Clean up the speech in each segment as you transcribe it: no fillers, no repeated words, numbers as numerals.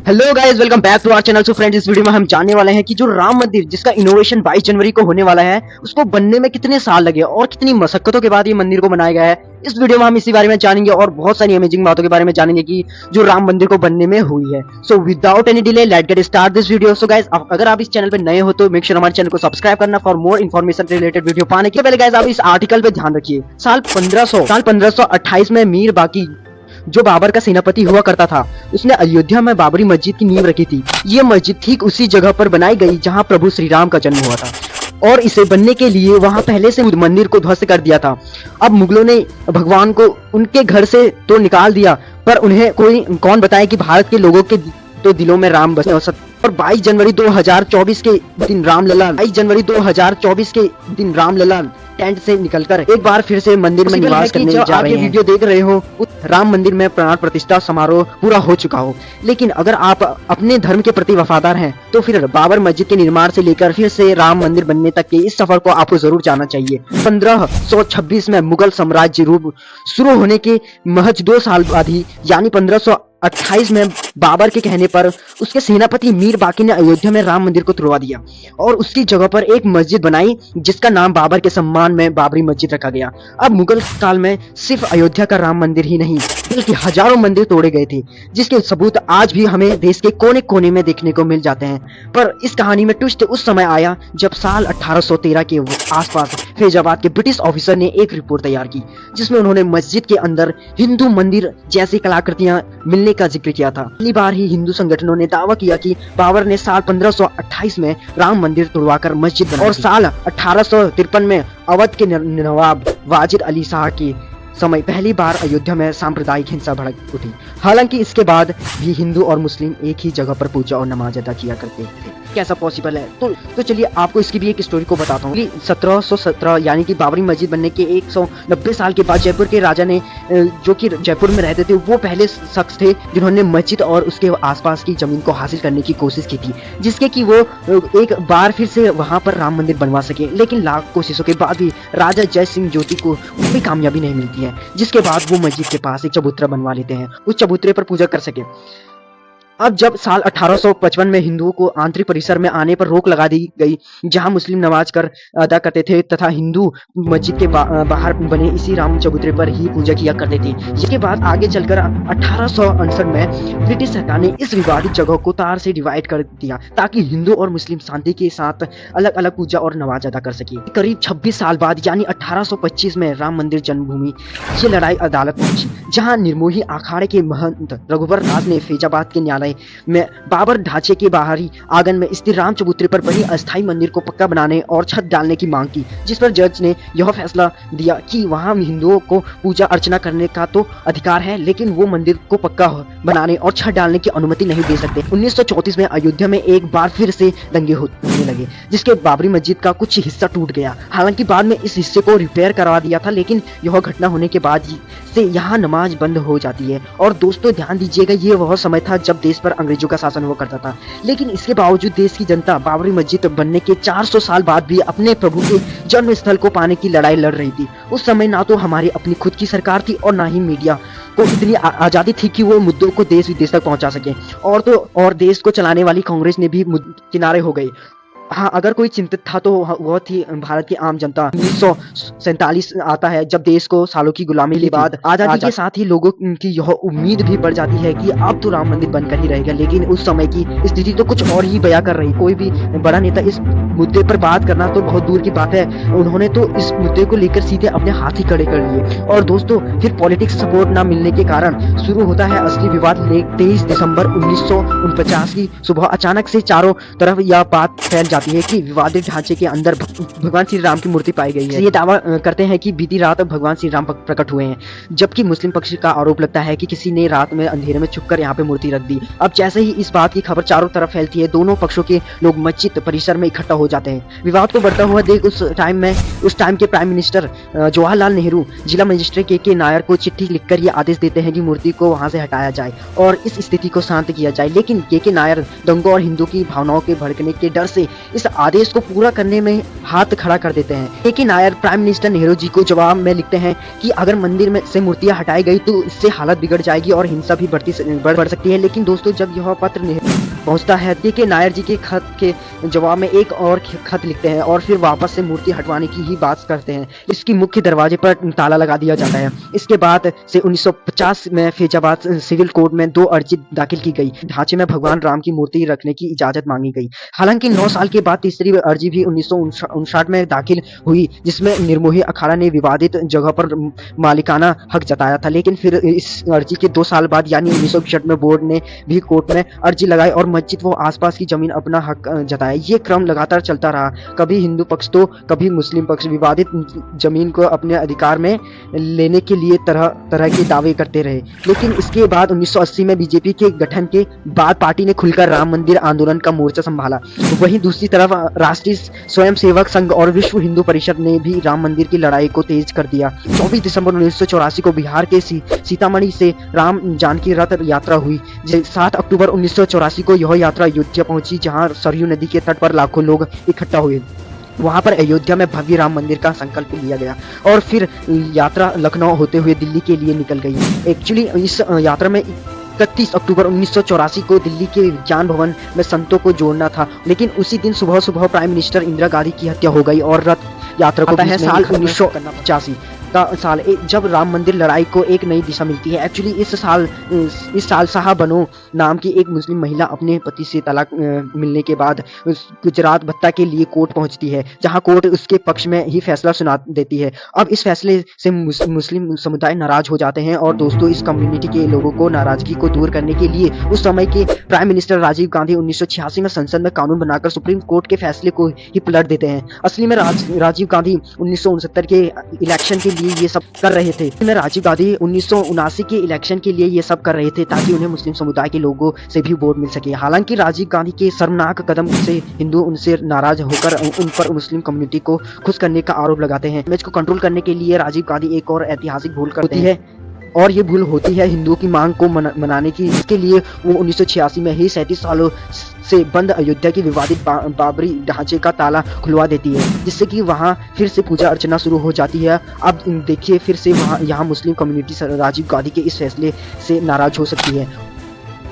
Hello guys, welcome back to our channel. So friends, इस video में हम जानने वाले हैं कि जो राम मंदिर जिसका इनोवेशन 22 जनवरी को होने वाला है, उसको बनने में कितने साल लगे और कितनी मशक्कतों के बाद ये मंदिर को बनाया गया है। इस वीडियो में हम इसी बारे में जानेंगे और बहुत सारी अमेजिंग बातों के बारे में जानेंगे कि जो राम मंदिर को बनने में हुई है। So without any delay let's get start this video. So guys, अगर आप इस चैनल पे नए हो तो मेक श्योर हमारे चैनल को सब्सक्राइब करना for more information related video पाने के। पहले गाइस, आप इस आर्टिकल पे ध्यान रखिए। साल 1528 में मीर बाकी जो बाबर का सेनापति हुआ करता था, उसने अयोध्या में बाबरी मस्जिद की नींव रखी थी। ये मस्जिद ठीक उसी जगह पर बनाई गई जहां प्रभु श्री राम का जन्म हुआ था और इसे बनने के लिए वहां पहले से मंदिर को ध्वस्त कर दिया था। अब मुगलों ने भगवान को उनके घर से तो निकाल दिया, पर उन्हें कौन बताए कि भारत के लोगों के तो दिलों में राम बसे। और 22 जनवरी 2024 के दिन रामलला टेंट से निकलकर एक बार फिर से मंदिर में निवास करने जा रहे हैं। वीडियो देख रहे हो, राम मंदिर में प्राण प्रतिष्ठा समारोह पूरा हो चुका हो, लेकिन अगर आप अपने धर्म के प्रति वफादार हैं तो फिर बाबर मस्जिद के निर्माण से लेकर फिर से राम मंदिर बनने तक के इस सफर को आपको जरूर जाना चाहिए। 1526 में मुगल साम्राज्य रूप शुरू होने के महज 2 साल बाद ही यानी 1528 में बाबर के कहने पर उसके सेनापति मीर बाकी ने अयोध्या में राम मंदिर को तुड़वा दिया और उसकी जगह पर एक मस्जिद बनाई जिसका नाम बाबर के सम्मान में बाबरी मस्जिद रखा गया। अब मुगल काल में सिर्फ अयोध्या का राम मंदिर ही नहीं बल्कि हजारों मंदिर तोड़े गए थे, जिसके सबूत आज भी हमें देश के कोने कोने में देखने को मिल जाते हैं। पर इस कहानी में ट्विस्ट उस समय आया जब साल 1813 के आसपास फैजाबाद के ब्रिटिश ऑफिसर ने एक रिपोर्ट तैयार की, जिसमें उन्होंने मस्जिद के अंदर हिंदू मंदिर जैसी कलाकृतियां मिलने का जिक्र किया था। पहली बार ही हिंदू संगठनों ने दावा किया कि बाबर ने साल 1528 में राम मंदिर तुड़वाकर मस्जिद बनाई और साल 1853 में अवध के नवाब वाजिद अली शाह के समय पहली बार अयोध्या में सांप्रदायिक हिंसा भड़क उठी। हालांकि इसके बाद भी हिंदू और मुस्लिम एक ही जगह पर पूजा और नमाज अदा किया करते थे। कैसा पॉसिबल है? तो चलिए आपको इसकी भी एक स्टोरी को बताता हूँ। 1717 यानी कि बाबरी मस्जिद बनने के 190 साल के बाद जयपुर के राजा ने, जो कि जयपुर में रहते थे, वो पहले शख्स थे जिन्होंने मस्जिद और उसके आसपास की जमीन को हासिल करने की कोशिश की थी, जिसके कि वो एक बार फिर से वहां पर राम मंदिर बनवा सके। लेकिन लाख कोशिशों के बाद भी राजा जय सिंह ज्योति को कोई कामयाबी नहीं मिलती है, जिसके बाद वो मस्जिद के पास एक चबूतरा बनवा लेते हैं, उस चबूतरे पर पूजा कर सके। अब जब साल 1855 में हिंदुओं को आंतरिक परिसर में आने पर रोक लगा दी गई, जहां मुस्लिम नमाज कर अदा करते थे तथा हिंदू मस्जिद के बाहर बने इसी राम चबूतरे पर ही पूजा किया करते थे। इसके बाद आगे चलकर 1859 में ब्रिटिश सरकार ने इस विवादित जगह को तार से डिवाइड कर दिया ताकि हिंदू और मुस्लिम शांति के साथ अलग अलग पूजा और नमाज अदा कर सके। करीब 26 साल बाद यानी 1825 में राम मंदिर जन्मभूमि ये लड़ाई अदालत पहुंची, जहाँ निर्मोही अखाड़े के महंत रघुवर दास ने फैजाबाद के न्यायालय में बाबर ढांचे के बाहरी आंगन में स्थित राम चबूतरे पर बनी अस्थायी मंदिर को पक्का बनाने और छत डालने की मांग की, जिस पर जज ने यह फैसला दिया कि वहां हिंदुओं को पूजा अर्चना करने का तो अधिकार है, लेकिन वो मंदिर को पक्का बनाने और छत डालने की अनुमति नहीं दे सकते। 1934 में अयोध्या में एक बार फिर से दंगे होने लगे, जिसके बाबरी मस्जिद का कुछ हिस्सा टूट गया। हालांकि बाद में इस हिस्से को रिपेयर करवा दिया था, लेकिन यह घटना होने के बाद से यहाँ नमाज बंद हो जाती है। और दोस्तों ध्यान दीजिएगा, ये वह समय था जब देश पर अंग्रेजों का शासन हुआ करता था, लेकिन इसके बावजूद देश की जनता बाबरी मस्जिद बनने के 400 साल बाद भी अपने प्रभु के जन्म स्थल को पाने की लड़ाई लड़ रही थी। उस समय ना तो हमारी अपनी खुद की सरकार थी और ना ही मीडिया को इतनी आजादी थी कि वो मुद्दों को देश विदेश तक पहुंचा सके। और देश को चलाने वाली कांग्रेस ने भी किनारे हो गई। हाँ, अगर कोई चिंतित था तो वह थी भारत की आम जनता। 1947 आता है जब देश को सालों की गुलामी के बाद आजादी के साथ ही लोगों की यह उम्मीद भी बढ़ जाती है कि अब तो राम मंदिर बनकर ही रहेगा। लेकिन उस समय की स्थिति तो कुछ और ही बयां कर रही। कोई भी बड़ा नेता इस मुद्दे पर बात करना तो बहुत दूर की बात है, उन्होंने तो इस मुद्दे को लेकर सीधे अपने हाथ ही खड़े कर लिए। और दोस्तों, फिर पॉलिटिक्स सपोर्ट ना मिलने के कारण शुरू होता है असली विवाद। 23 दिसंबर 1949 की सुबह अचानक से चारों तरफ यह बात फैल जाती है कि विवादित ढांचे के अंदर भगवान श्री राम की मूर्ति पाई गई है। ये दावा करते हैं कि बीती रात भगवान श्री राम प्रकट हुए हैं, जबकि मुस्लिम पक्ष का आरोप लगता है कि किसी ने रात में अंधेरे में छुपकर यहाँ पे मूर्ति रख दी। अब जैसे ही इस बात की खबर चारों तरफ फैलती है, दोनों पक्षों के लोग मस्जिद परिसर में इकट्ठा हो जाते हैं। विवाद को बढ़ता हुआ देख उस टाइम के प्राइम मिनिस्टर जवाहरलाल नेहरू जिला मजिस्ट्रेट के नायर को चिट्ठी लिखकर ये आदेश देते हैं कि मूर्ति को वहां से हटाया जाए और इस स्थिति को शांत किया जाए। लेकिन के नायर दंगों और हिंदू की भावनाओं के भड़कने के डर से इस आदेश को पूरा करने में हाथ खड़ा कर देते हैं। लेकिन नायर प्राइम मिनिस्टर नेहरू जी को जवाब में लिखते हैं कि अगर मंदिर में से मूर्तियां हटाई गई तो इससे हालत बिगड़ जाएगी और हिंसा भी बढ़ सकती है। लेकिन दोस्तों, जब यह पत्र पहुंचता है के नायर जी के खत के जवाब में एक और खत लिखते हैं और फिर वापस से मूर्ति हटवाने की ही बात करते हैं। इसकी मुख्य दरवाजे पर ताला लगा दिया जाता है। इसके बाद से 1950 में फैजाबाद सिविल कोर्ट में 2 अर्जी दाखिल की गई। ढांचे में भगवान राम की मूर्ति रखने की इजाजत मांगी गई। हालांकि 9 साल के बाद तीसरी अर्जी भी 1959 में दाखिल हुई, जिसमें निर्मोही अखाड़ा ने विवादित जगह पर मालिकाना हक जताया था। लेकिन फिर इस अर्जी के 2 साल बाद यानी 1961 में बोर्ड ने भी कोर्ट में अर्जी लगाई और मस्जिद व आसपास की जमीन अपना हक जताया। ये क्रम लगातार चलता रहा। कभी हिंदू पक्ष तो कभी मुस्लिम पक्ष विवादित जमीन को अपने अधिकार में लेने के लिए तरह तरह के दावे करते रहे। लेकिन इसके बाद 1980 में बीजेपी के गठन के बाद पार्टी ने खुलकर राम मंदिर आंदोलन का मोर्चा संभाला। वहीं दूसरी तरफ राष्ट्रीय स्वयंसेवक संघ और विश्व हिंदू परिषद ने भी राम मंदिर की लड़ाई को तेज कर दिया। 24 दिसंबर 1984 को बिहार के सीतामढ़ी से राम जानकी रथ यात्रा हुई। 7 अक्टूबर 1984 को यह यात्रा अयोध्या पहुंची, जहां सरयू नदी के तट पर लाखों लोग इकट्ठा हुए। वहां पर अयोध्या में भव्य राम मंदिर का संकल्प लिया गया और फिर यात्रा लखनऊ होते हुए दिल्ली के लिए निकल गई। एक्चुअली इस यात्रा में 31 अक्टूबर 1984 को दिल्ली के विज्ञान भवन में संतों को जोड़ना था, लेकिन उसी दिन सुबह सुबह प्राइम मिनिस्टर इंदिरा गांधी की हत्या हो गई और रथ यात्रा को है साल 1985 का साल, जब राम मंदिर लड़ाई को एक नई दिशा मिलती है। एक्चुअली इस साल शाह बनो नाम की एक मुस्लिम महिला अपने पति से तलाक मिलने के बाद गुजरात भत्ता के लिए कोर्ट पहुंचती है, जहां कोर्ट उसके पक्ष में ही फैसला सुना देती है। अब इस फैसले से मुस्लिम समुदाय नाराज हो जाते हैं और दोस्तों, इस कम्युनिटी के लोगों को नाराजगी को दूर करने के लिए उस समय के प्राइम मिनिस्टर राजीव गांधी 1986 में संसद में कानून बनाकर सुप्रीम कोर्ट के फैसले को ही पलट देते हैं। असली में राजीव गांधी 1969 के इलेक्शन के लिए ये सब कर रहे थे। राजीव गांधी 1979 के इलेक्शन के लिए ये सब कर रहे थे ताकि उन्हें मुस्लिम समुदाय के लोगों से भी वोट मिल सके। हालांकि राजीव गांधी के शर्मनाक कदम से हिंदू उनसे नाराज होकर उन पर मुस्लिम कम्युनिटी को खुश करने का आरोप लगाते हैं। इमेज को कंट्रोल करने के लिए राजीव गांधी एक और ऐतिहासिक भूल करती है और ये भूल होती है हिंदुओं की मांग को मनाने की। इसके लिए वो 1986 में ही 37 सालों से बंद अयोध्या की विवादित बाबरी ढांचे का ताला खुलवा देती है, जिससे कि वहां फिर से पूजा अर्चना शुरू हो जाती है। अब देखिए, फिर से यहाँ मुस्लिम कम्युनिटी राजीव गांधी के इस फैसले से नाराज हो सकती है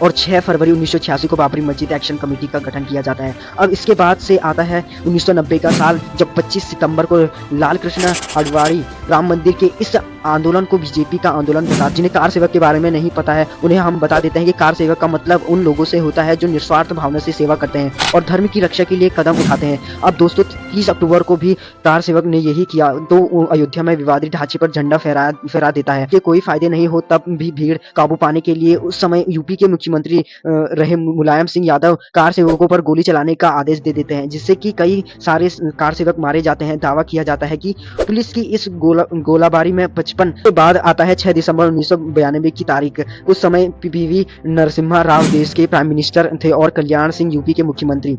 और 6 फरवरी 1986 को बाबरी मस्जिद एक्शन कमेटी का गठन किया जाता है। अब इसके बाद से आता है 1990 का साल, जब 25 सितंबर को लाल कृष्ण आडवाणी राम मंदिर के इस आंदोलन को बीजेपी का आंदोलन बता। जिन्हें कार सेवक के बारे में नहीं पता है, उन्हें हम बता देते हैं कि कार सेवक का मतलब उन लोगों से होता है जो निस्वार्थ भावना से सेवा करते हैं और धर्म की रक्षा के लिए कदम उठाते हैं। अब दोस्तों, 30 अक्टूबर को भी कार सेवक ने यही किया, तो अयोध्या में विवादित ढांचे पर झंडा फहरा देता है कि कोई फायदे नहीं हो। तब भी भीड़ काबू पाने के लिए उस समय यूपी के मुख्यमंत्री रहे मुलायम सिंह यादव कार सेवकों पर गोली चलाने का आदेश दे देते हैं, जिससे कि कई सारे कार सेवक मारे जाते हैं। दावा किया जाता है कि पुलिस की इस गोलाबारी में 55 के बाद आता है 6 दिसंबर 1992 की तारीख। उस समय पीवी नरसिम्हा राव देश के प्राइम मिनिस्टर थे और कल्याण सिंह यूपी के मुख्यमंत्री।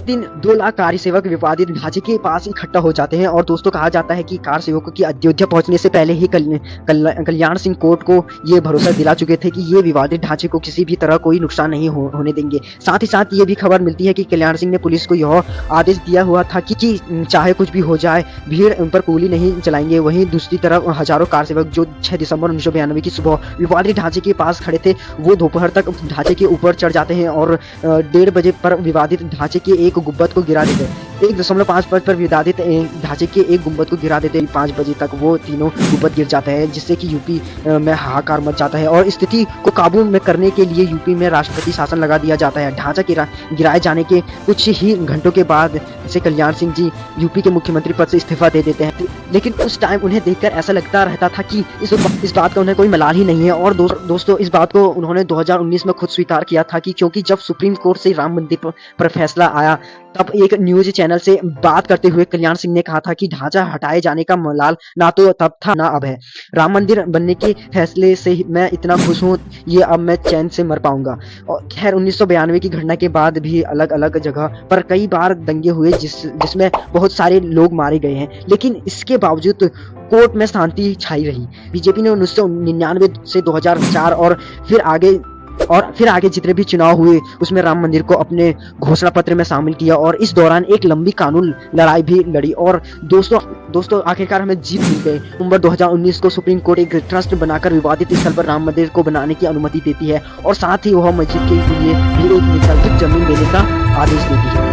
दिन 2 लाख कार सेवक विवादित ढांचे के पास इकट्ठा हो जाते हैं और दोस्तों, कहा जाता है कि कार सेवकों की अयोध्या पहुंचने से पहले ही कल्याण सिंह कोर्ट को ये भरोसा दिला चुके थे कि ये विवादित ढांचे को किसी भी तरह कोई नुकसान नहीं होने देंगे। साथ ही साथ ये भी खबर मिलती है कि कल्याण सिंह ने पुलिस को यह आदेश दिया हुआ था कि चाहे कुछ भी हो जाए, भीड़ पर गोली नहीं चलाएंगे। वहीं दूसरी तरफ हजारों कार सेवक जो 6 दिसंबर 1992 की सुबह विवादित ढांचे के पास खड़े थे, वो दोपहर तक ढांचे के ऊपर चढ़ जाते हैं और 1:30 बजे पर विवादित ढांचे के एक गुंबद को गिरा देते हैं। 1.5 पर विवादित ढांचे के एक गुंबद को गिरा देते हैं। 5 बजे तक वो तीनों गुंबद गिर जाते हैं, जिससे कि यूपी में हाहाकार मच जाता है और स्थिति को काबू में करने के लिए यूपी में राष्ट्रपति शासन लगा दिया जाता है। ढांचा गिराए जाने के कुछ ही घंटों के बाद से कल्याण सिंह जी यूपी के मुख्यमंत्री पद से इस्तीफा दे देते हैं। लेकिन उस टाइम उन्हें देखकर ऐसा लगता रहता था कि इस बात का उन्हें कोई मलाल ही नहीं है। और दोस्तों, इस बात को उन्होंने 2019 में खुद स्वीकार किया था कि क्योंकि जब सुप्रीम कोर्ट से राम मंदिर पर फैसला आया, तब एक न्यूज चैनल से बात करते हुए कल्याण सिंह ने कहा था कि ढांचा हटाए जाने का मलाल ना तो तब था ना अब है। राम मंदिर बनने के फैसले से मैं इतना खुश हूँ, ये अब मैं चैन से मर पाऊंगा। और खैर, 1992 की घटना के बाद भी अलग अलग जगह पर कई बार दंगे हुए जिसमें बहुत सारे लोग मारे गए हैं, लेकिन इसके बावजूद कोर्ट में शांति छाई रही। बीजेपी ने 1999 से 2004 और फिर आगे और फिर आगे जितने भी चुनाव हुए उसमें राम मंदिर को अपने घोषणा पत्र में शामिल किया और इस दौरान एक लंबी कानून लड़ाई भी लड़ी और दोस्तों आखिरकार हमें जीत मिल गई। नवंबर 2019 को सुप्रीम कोर्ट एक ट्रस्ट बनाकर विवादित स्थल पर राम मंदिर को बनाने की अनुमति देती है और साथ ही वह मस्जिद के लिए भी एक वैकल्पिक जमीन देने का आदेश देती है।